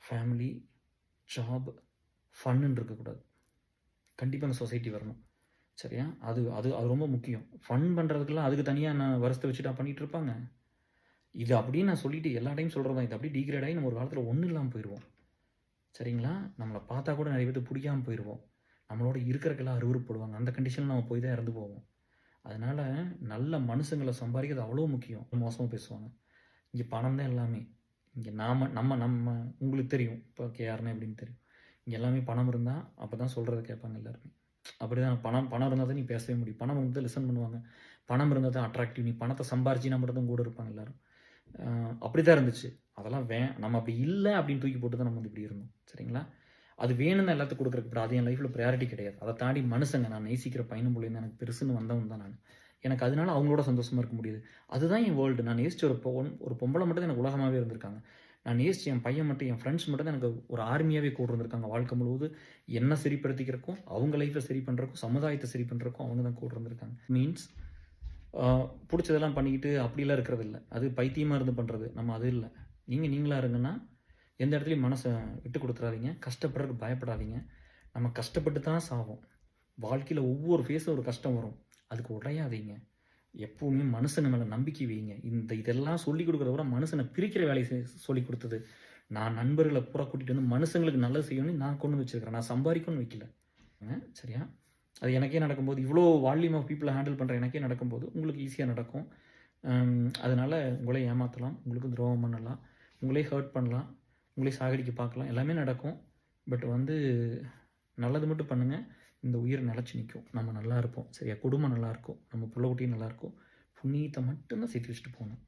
Family, job, ஃபன்னுன்னு இருக்கக்கூடாது. கண்டிப்பாக அந்த சொசைட்டி வரணும். சரியா? அது அது அது ரொம்ப முக்கியம். ஃபன் பண்ணுறதுக்கெல்லாம் அதுக்கு தனியாக நான் வருஷத்த வச்சுட்டா பண்ணிகிட்டு இருப்பாங்க. இது அப்படின்னு நான் சொல்லிட்டு எல்லா டைம் சொல்கிறது தான். இது அப்படியே டீக்ரேட் ஆகி நம்ம ஒரு காலத்தில் ஒன்றும் இல்லாமல் போயிடுவோம். சரிங்களா? நம்மளை பார்த்தா கூட நிறைய பேருக்கு பிடிக்காமல் போயிடுவோம். நம்மளோட இருக்கிறக்கெல்லாம் அருவருப்படுவாங்க. அந்த கண்டிஷனில் நம்ம போய் தான் இறந்து போவோம். அதனால் நல்ல மனுஷங்களை சம்பாதிக்கிறது அவ்வளோ முக்கியம். மோசமாக பேசுவாங்க. இங்கே பணம் தான் எல்லாமே. இங்கே நம்ம உங்களுக்கு தெரியும். இப்போ கேஆர்னே எப்படின்னு தெரியும். இங்கே எல்லாமே பணம் இருந்தால் அப்போ தான் சொல்கிறத கேட்பாங்க எல்லாருமே. அப்படி தான் பணம் இருந்தால் தான் நீ பேசவே முடியும். பணம் வந்து லிசன் பண்ணுவாங்க. பணம் இருந்தால் தான் அட்ராக்டிவ். நீ பணத்தை சம்பாரிச்சு நம்ம தான் கூட இருப்பாங்க எல்லோரும். அப்படி தான் இருந்துச்சு. அதெல்லாம் நம்ம அப்படி இல்லை அப்படின்னு தூக்கி போட்டு தான் நம்ம வந்து இப்படி இருந்தோம். சரிங்களா? அது வேணும்னு எல்லாத்துக்கும் கொடுக்குறக்கு அது என் லைஃப்பில் ப்ரையாரிட்டி கிடையாது. அதை தாண்டி மனுஷங்க நான் நேசிக்கிற பையனும் மூலியமாக எனக்கு பெருசுன்னு வந்தவன் தான் நான். எனக்கு அதனால அவங்களோட சந்தோஷமாக இருக்க முடியுது. அதுதான் என் வேர்ல்டு. நான் நேசிச்ச ஒரு பொம்பளை மட்டும் தான் எனக்கு உலகமாகவே இருந்திருக்காங்க. நான் நேசிச்ச என் பையன் மட்டும், என் ஃப்ரெண்ட்ஸ் மட்டும் தான் எனக்கு ஒரு ஆர்மியாகவே கூட இருந்திருக்காங்க. வாழ்க்கை முழுவதும் என்ன சரிப்படுத்திக்கிறக்கும், அவங்க லைஃப்பை சரி பண்ணுறக்கும், சமுதாயத்தை சரி பண்ணுறக்கும் அவங்க தான் கூட இருந்திருக்காங்க. மீன்ஸ் பிடிச்சதெல்லாம் பண்ணிக்கிட்டு அப்படிலாம் இருக்கிறது இல்லை. அது பைத்தியமாக இருந்து பண்ணுறது. நம்ம அது இல்லை. நீங்களாக இருங்கன்னா எந்த இடத்துலையும் மனசை விட்டு கொடுத்துறாதீங்க. கஷ்டப்படுறதுக்கு பயப்படாதீங்க. நம்ம கஷ்டப்பட்டு தான் சாவோம். வாழ்க்கையில் ஒவ்வொரு ஃபேஸும் ஒரு கஷ்டம் வரும். அதுக்கு உடையாதீங்க. எப்போவுமே மனுஷங்க மேலே நம்பிக்கை வைங்க. இதெல்லாம் சொல்லிக் கொடுக்குறத விட மனுஷனை பிரிக்கிற வேலையை சொல்லிக் கொடுத்தது. நான் நண்பர்களை பூரா கூட்டிகிட்டு வந்து மனுஷங்களுக்கு நல்லது செய்யணும்னு நான் கொண்டு வந்து வச்சுருக்கிறேன். நான் சம்பாதிக்கணும்னு வைக்கல. சரியா? அது எனக்கே நடக்கும்போது, இவ்வளோ வால்யூம் ஆஃப் பீப்புளை ஹேண்டில் பண்ணுற எனக்கே நடக்கும்போது உங்களுக்கு ஈஸியாக நடக்கும். அதனால் உங்களே ஏமாற்றலாம், உங்களுக்கு துரோகம் பண்ணலாம், உங்களே ஹர்ட் பண்ணலாம், உங்களே சாகடிக்க பார்க்கலாம், எல்லாமே நடக்கும். பட் வந்து நல்லது மட்டும் பண்ணுங்கள். இந்த உயிர் நிலச்சி நிற்கும். நம்ம நல்லா இருப்போம். சரியா? குடும்பம் நல்லாயிருக்கும், நம்ம பிள்ளை குட்டியும் நல்லாயிருக்கும். புண்ணியத்தை மட்டும்தான் சேர்த்து வச்சுட்டு போகணும்.